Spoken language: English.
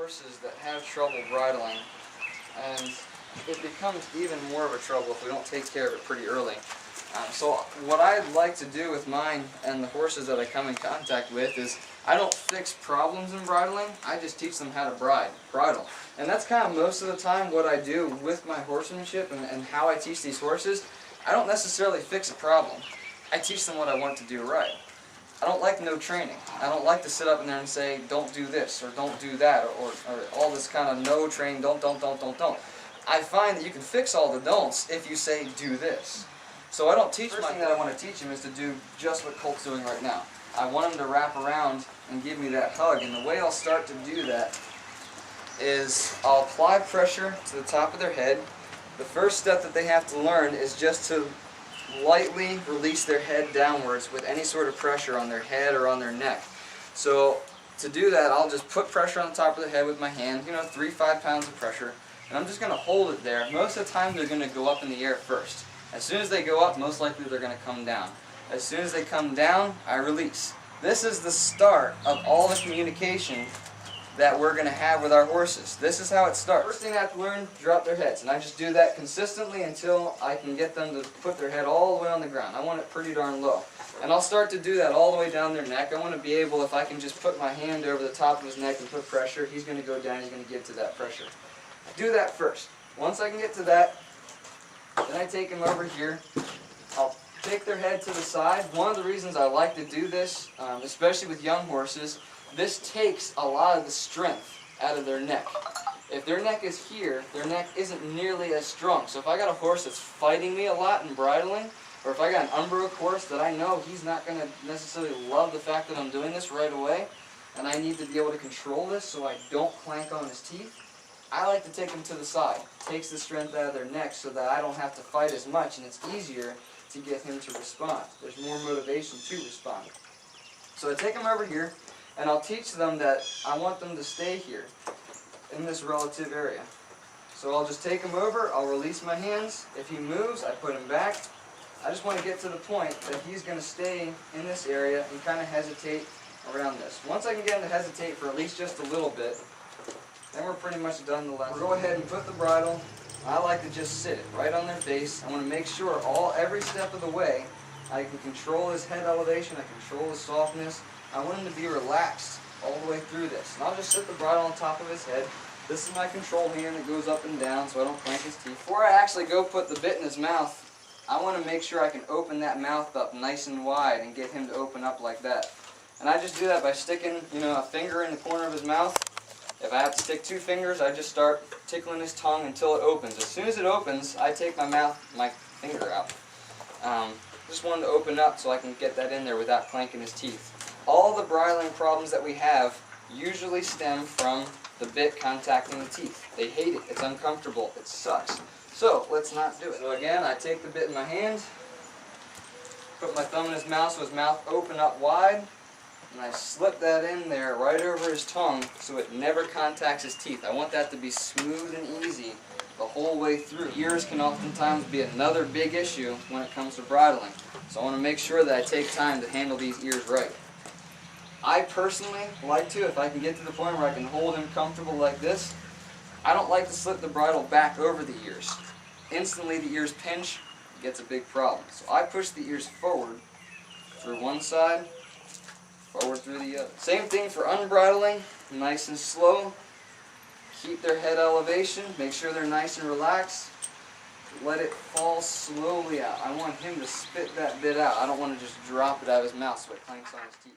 horses that have trouble bridling, and it becomes even more of a trouble if we don't take care of it pretty early. So what I like to do with mine and the horses that I come in contact with is I don't fix problems in bridling, I just teach them how to bridle. And that's kind of most of the time what I do with my horsemanship and how I teach these horses. I don't necessarily fix a problem, I teach them what I want to do right. I don't like no training. I don't like to sit up in there and say, don't do this, or don't do that, or all this kind of no training, don't. I find that you can fix all the don'ts if you say, do this. So I don't teach. First thing that I want to teach him is to do just what Colt's doing right now. I want him to wrap around and give me that hug, and the way I'll start to do that is I'll apply pressure to the top of their head. The first step that they have to learn is just to lightly release their head downwards with any sort of pressure on their head or on their neck. So to do that, I'll just put pressure on the top of the head with my hand, 3-5 pounds of pressure, and I'm just going to hold it there. Most of the time they're going to go up in the air first. As soon as they go up, most likely they're going to come down. As soon as they come down, I release. This is the start of all the communication that we're going to have with our horses. This is how it starts. First thing I have to learn, drop their heads. And I just do that consistently until I can get them to put their head all the way on the ground. I want it pretty darn low. And I'll start to do that all the way down their neck. I want to be able, if I can just put my hand over the top of his neck and put pressure, he's going to go down, he's going to give to that pressure. I do that first. Once I can get to that, then I take them over here. I'll take their head to the side. One of the reasons I like to do this, especially with young horses, this takes a lot of the strength out of their neck. If their neck is here, their neck isn't nearly as strong. So if I got a horse that's fighting me a lot in bridling, or if I got an unbroke horse that I know he's not going to necessarily love the fact that I'm doing this right away, and I need to be able to control this so I don't clank on his teeth, I like to take them to the side. It takes the strength out of their neck so that I don't have to fight as much, and it's easier to get him to respond. There's more motivation to respond. So I take them over here, and I'll teach them that I want them to stay here in this relative area. So I'll just take him over, I'll release my hands. If he moves, I put him back. I just want to get to the point that he's going to stay in this area and kind of hesitate around this. Once I can get him to hesitate for at least just a little bit, then we're pretty much done the lesson. We'll go ahead and put the bridle. I like to just sit it right on their face. I want to make sure every step of the way I can control his head elevation, I control his softness. I want him to be relaxed all the way through this. And I'll just sit the bridle on top of his head. This is my control hand that goes up and down so I don't clank his teeth. Before I actually go put the bit in his mouth, I want to make sure I can open that mouth up nice and wide and get him to open up like that. And I just do that by sticking, a finger in the corner of his mouth. If I have to stick 2 fingers, I just start tickling his tongue until it opens. As soon as it opens, I take my finger out. Just wanted to open up so I can get that in there without clanking his teeth. All the bridling problems that we have usually stem from the bit contacting the teeth. They hate it. It's uncomfortable. It sucks. So let's not do it. So again, I take the bit in my hand, put my thumb in his mouth so his mouth open up wide, and I slip that in there right over his tongue so it never contacts his teeth. I want that to be smooth and easy the whole way through. Ears can oftentimes be another big issue when it comes to bridling. So I want to make sure that I take time to handle these ears right. I personally like to, if I can get to the point where I can hold him comfortable like this, I don't like to slip the bridle back over the ears. Instantly the ears pinch, it gets a big problem. So I push the ears forward through one side, forward through the other. Same thing for unbridling, nice and slow. Keep their head elevation, make sure they're nice and relaxed. Let it fall slowly out. I want him to spit that bit out. I don't want to just drop it out of his mouth so it clanks on his teeth.